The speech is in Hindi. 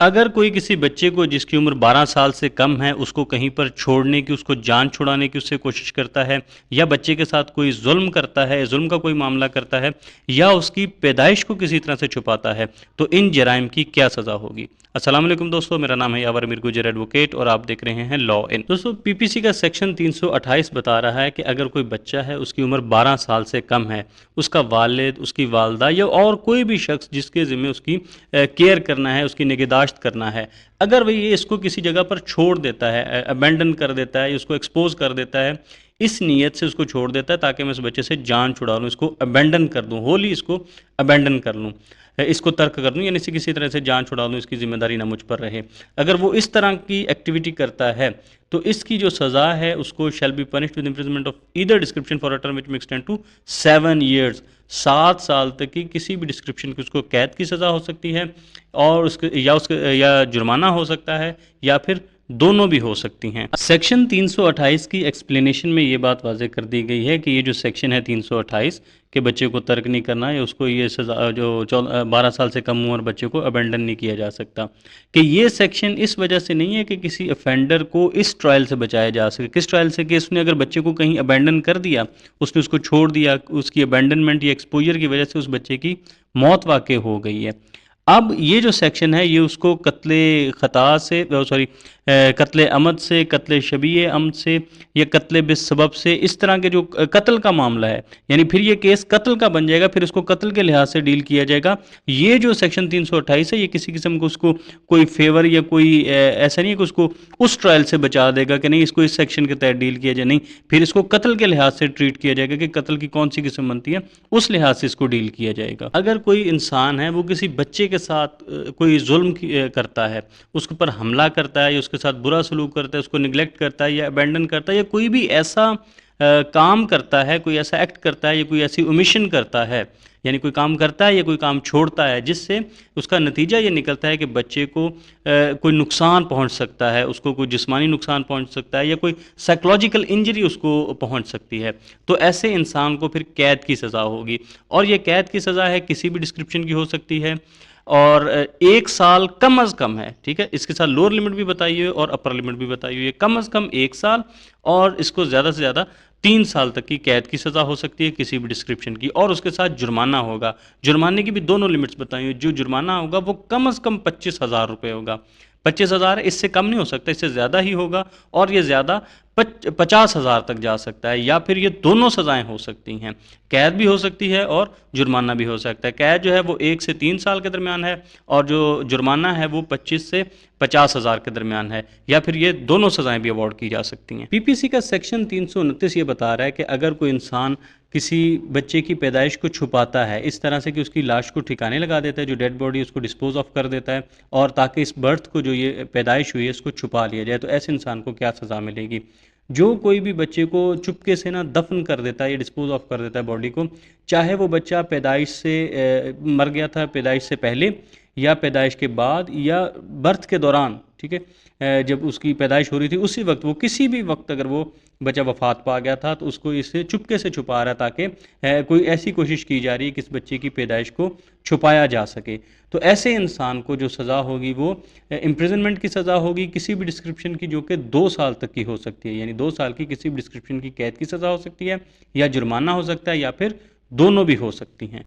अगर कोई किसी बच्चे को जिसकी उम्र 12 साल से कम है उसको कहीं पर छोड़ने की, उसको जान छुड़ाने की उससे कोशिश करता है, या बच्चे के साथ कोई जुल्म करता है, जुल्म का कोई मामला करता है, या उसकी पैदाइश को किसी तरह से छुपाता है, तो इन जराइम की क्या सज़ा होगी। अस्सलाम वालेकुम दोस्तों, मेरा नाम है यावर मीर गुजर एडवोकेट और आप देख रहे हैं लॉ इन। दोस्तों, पीपीसी का सेक्शन 328 बता रहा है कि अगर कोई बच्चा है, उसकी उम्र 12 साल से कम है, उसका वालिद, उसकी वालदा या और कोई भी शख्स जिसके ज़िम्मे उसकी केयर करना है, उसकी निगहदाश्त करना है, अगर वह ये इसको किसी जगह पर छोड़ देता है, अबेंडन कर देता है, उसको एक्सपोज कर देता है, इस नीयत से उसको छोड़ देता है ताकि मैं उस बच्चे से जान छुड़ा लूँ, इसको अबेंडन कर दूँ, होली इसको अबेंडन कर लूँ, इसको तर्क कर दूँ, यानी से किसी तरह से जान छुड़ा दूँ, इसकी ज़िम्मेदारी ना मुझ पर रहे। अगर वो इस तरह की एक्टिविटी करता है तो इसकी जो सज़ा है उसको shall be punished with imprisonment of either description for a term which may extend to 7 years. 7 साल तक की किसी भी डिस्क्रिप्शन की उसको कैद की सज़ा हो सकती है, और उसके या जुर्माना हो सकता है, या फिर दोनों भी हो सकती हैं। सेक्शन 328 की एक्सप्लेनेशन में ये बात वाज़ेह कर दी गई है कि ये जो सेक्शन है 328 के बच्चे को तर्क नहीं करना, या उसको ये सज़ा जो 12 साल से कम उम्र बच्चे को अबेंडन नहीं किया जा सकता, कि ये सेक्शन इस वजह से नहीं है कि किसी ऑफेंडर को इस ट्रायल से बचाया जा सके। किस ट्रायल से? कि उसने अगर बच्चे को कहीं अबेंडन कर दिया, उसने उसको छोड़ दिया, उसकी अबेंडनमेंट या एक्सपोजर की वजह से उस बच्चे की मौत वाक़ई हो गई है। अब ये जो सेक्शन है ये उसको कत्ले ख़ता से, सॉरी, कत्ले अमद से, कत्ले शबीए अमद से, या कत्ले बिस्सबब से, इस तरह के जो कत्ल का मामला है, यानी फिर ये केस कत्ल का बन जाएगा, फिर इसको कत्ल के लिहाज से डील किया जाएगा। ये जो सेक्शन 328 है ये किसी किस्म को उसको कोई फेवर या कोई ऐसा नहीं है कि उसको उस ट्रायल से बचा देगा कि नहीं इसको इस सेक्शन के तहत डील किया जाए, नहीं, फिर इसको कत्ल के लिहाज से ट्रीट किया जाएगा कि कत्ल की कौन सी किस्म बनती है, उस लिहाज से इसको डील किया जाएगा। अगर कोई इंसान है वो किसी बच्चे के साथ कोई जुल्म करता है, उसके ऊपर हमला करता है, या उसके साथ बुरा सलूक करता है, उसको निगलेक्ट करता है, या अबेंडन करता है, या कोई भी ऐसा काम करता है, कोई ऐसा एक्ट करता है, या कोई ऐसी ओमिशन करता है, यानी कोई काम करता है या कोई काम छोड़ता है जिससे उसका नतीजा ये निकलता है कि बच्चे को कोई नुकसान पहुंच सकता है, उसको कोई जिस्मानी नुकसान पहुंच सकता है, या कोई साइकोलॉजिकल इंजरी उसको पहुंच सकती है, तो ऐसे इंसान को फिर कैद की सज़ा होगी। और ये कैद की सज़ा है किसी भी डिस्क्रिप्शन की हो सकती है, और 1 साल कम अज़ कम है, ठीक है। इसके साथ लोअर लिमिट भी बताई हुई है और अपर लिमिट भी बताई हुई है। कम अज़ कम 1 साल, और इसको ज़्यादा से ज़्यादा 3 साल तक की कैद की सज़ा हो सकती है किसी भी डिस्क्रिप्शन की, और उसके साथ जुर्माना होगा। जुर्माने की भी दोनों लिमिट्स बताई हुई। जो जुर्माना होगा वो कम अज़ कम 25,000 रुपये होगा। 25,000 है, इससे कम नहीं हो सकता, इससे ज़्यादा ही होगा, और ये ज़्यादा 50,000 तक जा सकता है, या फिर ये दोनों सज़ाएं हो सकती हैं। कैद भी हो सकती है और जुर्माना भी हो सकता है। कैद जो है वो 1 से 3 साल के दरमियान है, और जो जुर्माना है वो 25 से 50,000 के दरमियान है, या फिर ये दोनों सज़ाएं भी अवॉर्ड की जा सकती हैं। पीपीसी का सेक्शन 329 ये बता रहा है कि अगर कोई इंसान किसी बच्चे की पैदाइश को छुपाता है इस तरह से कि उसकी लाश को ठिकाने लगा देता है, जो डेड बॉडी उसको डिस्पोज ऑफ कर देता है, और ताकि इस बर्थ को, जो ये पैदाइश हुई है, इसको छुपा लिया जाए, तो ऐसे इंसान को क्या सज़ा मिलेगी। जो कोई भी बच्चे को चुपके से ना दफन कर देता है या डिस्पोज ऑफ कर देता है बॉडी को, चाहे वो बच्चा पैदाइश से मर गया था, पैदाइश से पहले या पैदाइश के बाद या बर्थ के दौरान, ठीक है, जब उसकी पैदाइश हो रही थी उसी वक्त, वो किसी भी वक्त अगर वो बच्चा वफात पा गया था, तो उसको इसे चुपके से छुपा रहा, ताकि कोई ऐसी कोशिश की जा रही है कि इस बच्चे की पैदाइश को छुपाया जा सके, तो ऐसे इंसान को जो सज़ा होगी वो इम्प्रिजनमेंट की सज़ा होगी किसी भी डिस्क्रिप्शन की, जो कि 2 साल तक की हो सकती है, यानी 2 साल की किसी भी डिस्क्रिप्शन की कैद की सज़ा हो सकती है, या जुर्माना हो सकता है, या फिर दोनों भी हो सकती हैं।